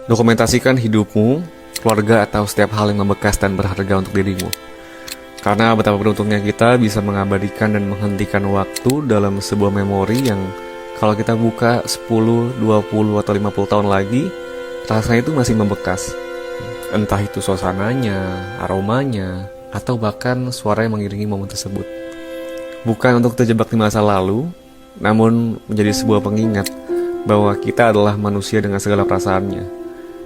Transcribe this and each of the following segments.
Dokumentasikan hidupmu, keluarga, atau setiap hal yang membekas dan berharga untuk dirimu. Karena betapa beruntungnya kita bisa mengabadikan dan menghentikan waktu dalam sebuah memori yang kalau kita buka 10, 20, atau 50 tahun lagi, rasanya itu masih membekas. Entah itu suasananya, aromanya, atau bahkan suara yang mengiringi momen tersebut. Bukan untuk terjebak di masa lalu, namun menjadi sebuah pengingat bahwa kita adalah manusia dengan segala perasaannya,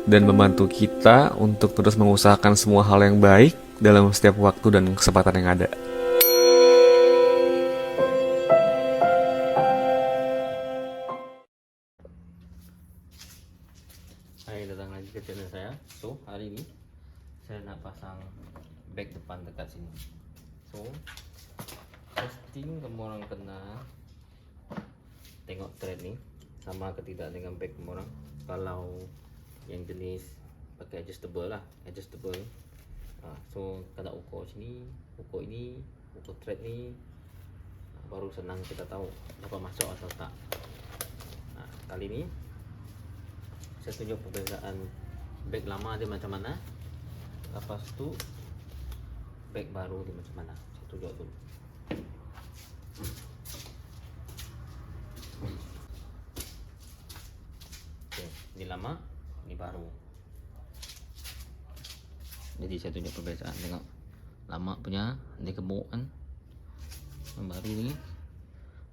dan membantu kita untuk terus mengusahakan semua hal yang baik dalam setiap waktu dan kesempatan yang ada. Hai, datang lagi ke channel saya. So, hari ini saya nak pasang bag depan dekat sini. So, testing kamu orang kena tengok thread ni sama ke tidak dengan bag kamu orang. Kalau yang jenis pakai adjustable lah, adjustable. So, kena ukur sini, ukur ini, ukur thread ni, baru senang kita tahu dapat masuk atau tak. Kali ni saya tunjuk perbezaan bag lama dia macam mana, lepas tu bag baru dia macam mana. Saya tunjuk dulu. Okay, ini lama, ini baru. Jadi saya tunjuk perbezaan. Tengok, lama punya dia gemuk kan, yang baru ni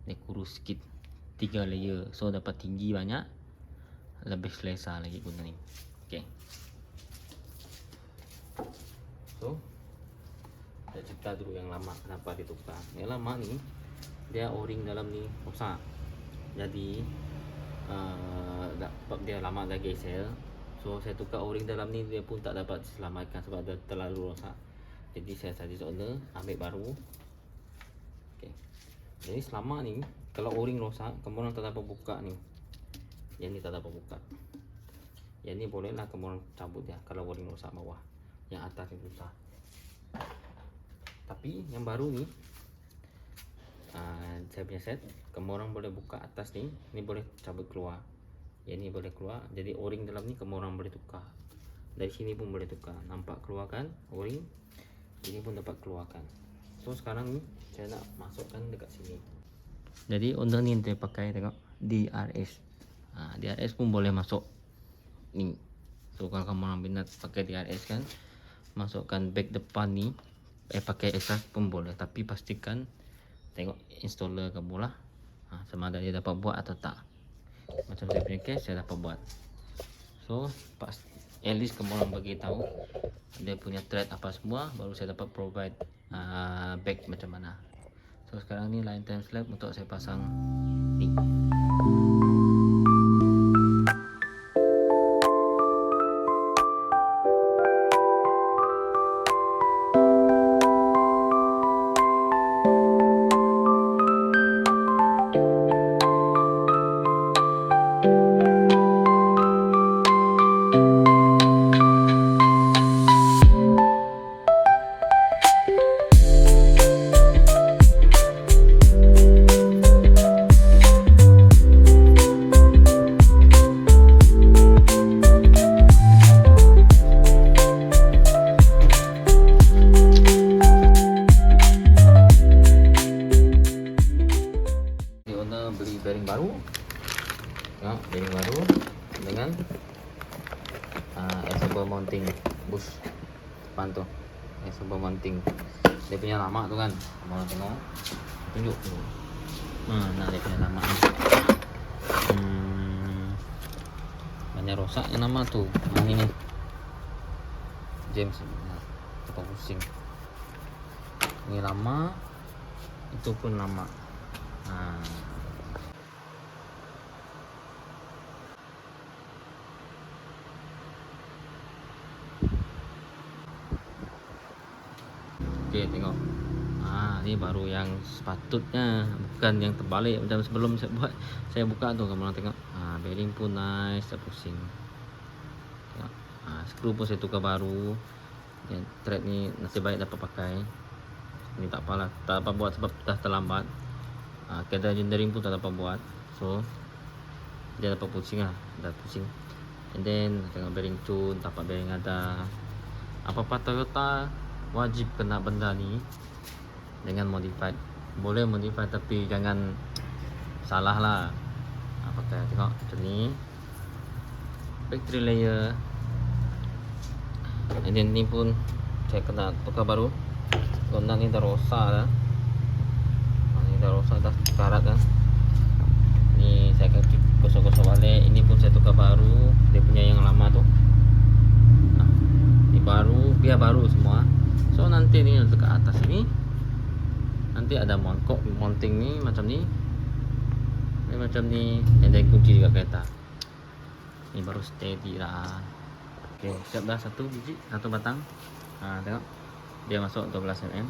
dia kurus sikit, 3 layer, so dapat tinggi banyak, lebih selesa lagi guna ni. Okay, so saya cerita dulu yang lama kenapa ditukar. Yang lama ni dia o-ring dalam ni rosak, jadi dia lama dah gesel. So saya tukar o-ring dalam ni, dia pun tak dapat diselamatkan sebab dia terlalu rosak. Jadi saya suggest order ambil baru. Okay, jadi selama ni kalau o-ring rosak, kamu orang tak dapat buka ni. Yang ni tak dapat buka. Yang ni bolehlah kamu orang cabut dia kalau o-ring rosak bawah. Yang atas ni susah. Tapi yang baru ni, saya punya set, kamu orang boleh buka atas ni. Ni boleh cabut keluar. Yang ni boleh keluar. Jadi o-ring dalam ni kamu orang boleh tukar. Dari sini pun boleh tukar. Nampak keluar kan o-ring? Ini pun dapat keluarkan. So sekarang ni saya nak masukkan dekat sini. Jadi under ni dia pakai, tengok, DRS. DRS pun boleh masuk ni. So kalau kamu orang minat pakai DRS kan, masukkan bag depan ni, pakai exhaust pun boleh. Tapi pastikan tengok installer kamu lah, sama ada dia dapat buat atau tak. Macam saya punya case, saya dapat buat. So at least kamu orang bagi tahu dia punya thread apa semua, baru saya dapat provide bag macam mana. So sekarang ni line time slab untuk saya pasang ni. Beli bearing baru, ya, bearing baru dengan assemble mounting bush depan tu, assemble mounting. Dia punya lama tu kan, mau tengok, tunjuk tu. Nah dia punya lama ni. Banyak rosak yang lama tu. Yang ini James, apa pusing. Ini lama, itu pun lama. Okey, tengok. Ni baru yang sepatutnya, bukan yang terbalik macam sebelum saya buat. Saya buka tu, kamu orang tengok. Bearing pun nice, tak pusing. Tengok. Skru pun saya tukar baru. Dan thread ni nasib baik dapat pakai. Ni tak apalah, tak dapat buat sebab dah terlambat. Kedai engineering pun tak dapat buat. So dia dapat pusing lah, dah pusing. And then tengok bearing tune, tapak bearing ada. Apa-apa Toyota wajib kena benda ni dengan modified. Boleh modified tapi jangan salah lah. Pakai tengok macam ni, factory layer. And then ni pun saya kena tukar baru. Gondang ni dah rosak dah. Ni dah rosak dah, karat dah. Ni saya akan gosok-gosok balik. Ini pun saya tukar baru. Dia punya yang lama tu. Ni baru, biar baru semua. So nanti ni untuk ke atas ni, nanti ada mangkok mounting ni macam ni. Ni macam ni. And then kunci juga kereta. Ni baru steady lah. Okay, siap dah satu biji, satu batang. Tengok. Dia masuk 12 mm.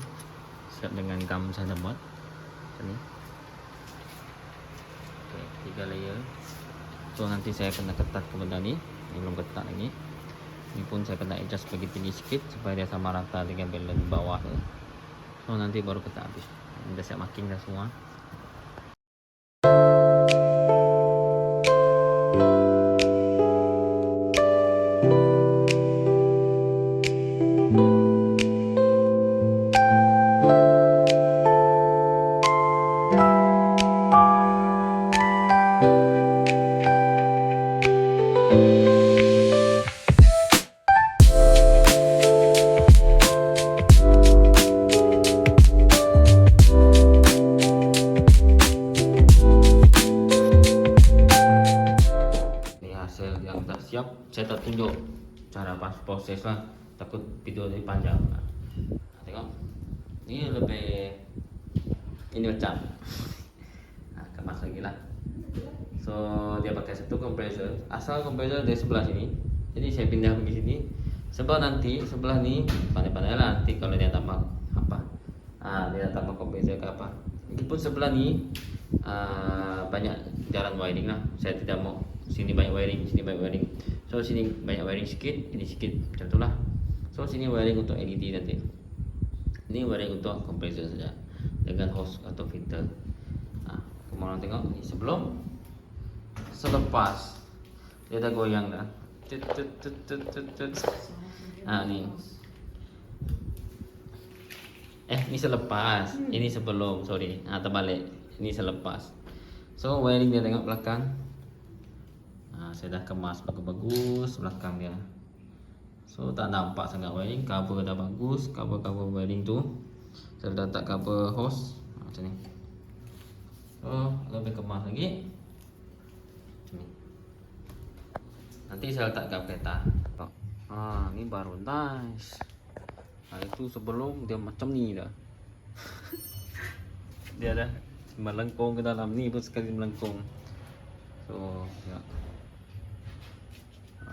Siap dengan gam saya dah buat. Macam ni. Okay, 3 layer. So nanti saya kena ketat ke benda ni. Ni belum ketat lagi. Ni pun saya kena adjust bagi tinggi sikit supaya dia sama rata dengan balance bawah tu. So nanti baru ketat habis. Dah siap marking dah semua. Siap, saya tak tunjuk cara proses lah, takut video ni panjang. Tengok, ni lebih ini macam kemas lagi lah. So dia pakai satu compressor, asal compressor dari sebelah sini. Jadi saya pindah pergi sini. Sebab nanti sebelah ni pandai-pandai lah, nanti kalau dia tambah apa, dia tambah compressor ke apa. Meskipun sebelah ni banyak jalan wiring lah. Saya tidak mau sini banyak wiring, sini banyak wiring. So sini banyak wiring sikit, ini sikit, macam tu lah. So sini wiring untuk LED nanti. Ini wiring untuk compressor saja dengan hose atau filter. Kemarin tengok ni sebelum, selepas dia dah goyang dah. Ni. Ni selepas, ini sebelum, sorry. Terbalik. Ini selepas. So wiring dia tengok belakang. Saya dah kemas bagus-bagus belakang dia. So tak nampak sangat wiring, cover dah bagus, cover wiring tu. Saya dah letak cover hose macam ni. So lebih kemas lagi. Macam ni. Nanti saya letak gap kereta. Ni baru nice. Itu sebelum dia macam ni dah. Dia dah melengkung ke dalam ni pun sekali melengkung. So ya.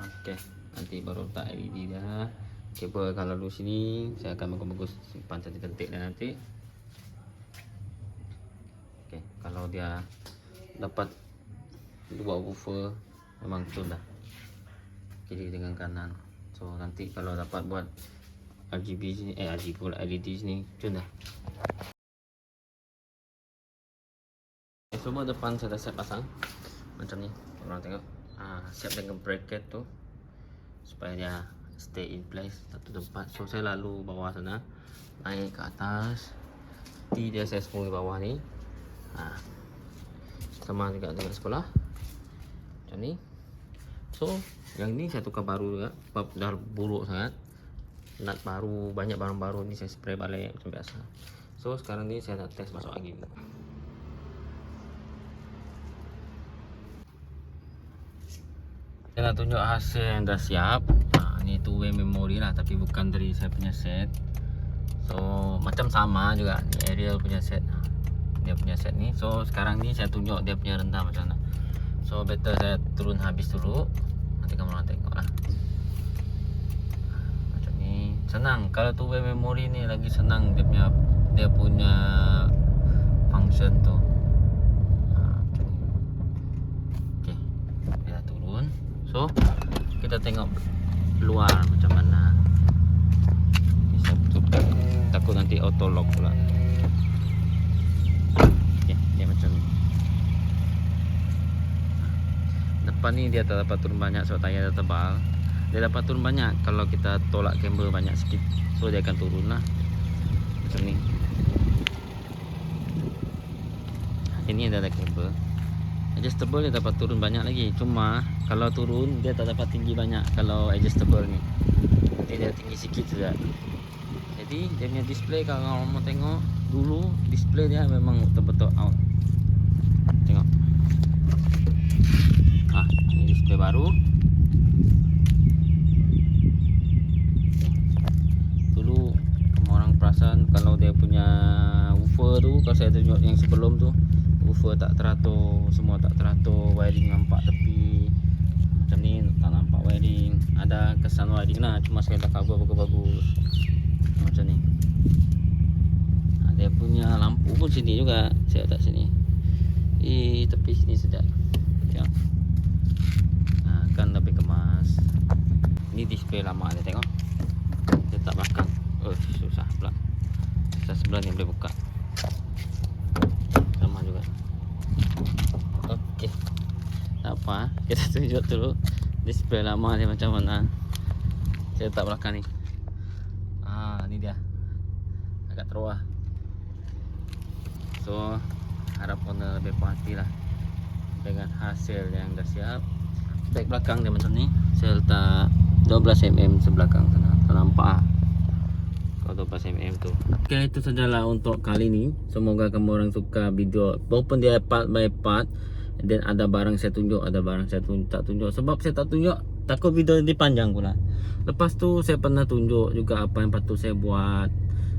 Okey, nanti baru letak LED dah. Kabel kalau dulu sini saya akan bagus-bagus simpan cantik-cantik dah nanti. Okey, kalau dia dapat dua woofer memang betul dah. Kiri dengan kanan. So nanti kalau dapat buat RGB sini, RGB pula LED sini, betul dah. Semua depan saya dah siap pasang macam ni. Orang tengok. Siap dengan bracket tu supaya dia stay in place satu tempat. So saya lalu bawah sana, naik ke atas, dia saya semua di bawah ni. Sama juga dengan sekolah macam ni. So yang ni saya tukar baru juga sebab dah buruk sangat. Nut baru, banyak barang baru ni saya spray balik macam biasa. So sekarang ni saya nak test masuk angin. Saya nak tunjuk hasil yang dah siap. Ni 2-way memory lah, tapi bukan dari saya punya set. So macam sama juga ni Ariel punya set. Dia punya set ni. So sekarang ni saya tunjuk dia punya rendah macam mana. So better saya turun habis dulu. Nanti kamu nak tengok lah. Macam ni. Senang. Kalau 2-way memory ni lagi senang dia punya function tu. So kita tengok luar macam mana. Bisa tutup, takut nanti auto lock pula. Dia macam ni. Depan ni dia tak dapat turun banyak sebab tayar dia tebal. Dia dapat turun banyak kalau kita tolak camber banyak sikit, so dia akan turun lah macam ni. Ini ada camber adjustable, dia dapat turun banyak lagi. Cuma kalau turun dia tak dapat tinggi banyak kalau adjustable ni, nanti dia tinggi sikit saja. Jadi dia punya display kalau mau tengok dulu, display dia memang betul-betul out. Tengok, ini display baru. Dulu orang perasan kalau dia punya woofer tu, kalau saya tunjuk yang sebelum tu, woofer tak teratur, semua tak teratur, wiring nampak tepi macam ni, tak nampak wiring, ada kesan wiring lah, cuma saya dah cover bagus-bagus macam ni. Dia punya lampu pun sini juga, saya letak sini, tepi sini sedap. Tengok, kan lebih kemas. Ini display lama dia, tengok letak belakang. Susah pula, sebelah ni boleh buka, sama juga. Okey, tak apa, kita tunjuk dulu display lama dia macam mana. Saya letak belakang ni. Ni dia, agak teruk lah. So harap owner lebih puas hati lah dengan hasil yang dah siap. Spek belakang dia macam ni, saya letak 12mm sebelakang sana, tak nampak lah kalau 12mm tu. Okay, itu sajalah untuk kali ni. Semoga kamu orang suka video, walaupun dia part by part, dan ada barang saya tunjuk, ada barang saya tak tunjuk. Sebab saya tak tunjuk, takut video ini panjang pula. Lepas tu saya pernah tunjuk juga apa yang patut saya buat,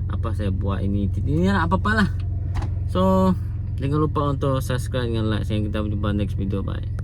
apa saya buat ini lah, apa-apa lah. So jangan lupa untuk subscribe dengan like. Saya kita berjumpa next video. Bye.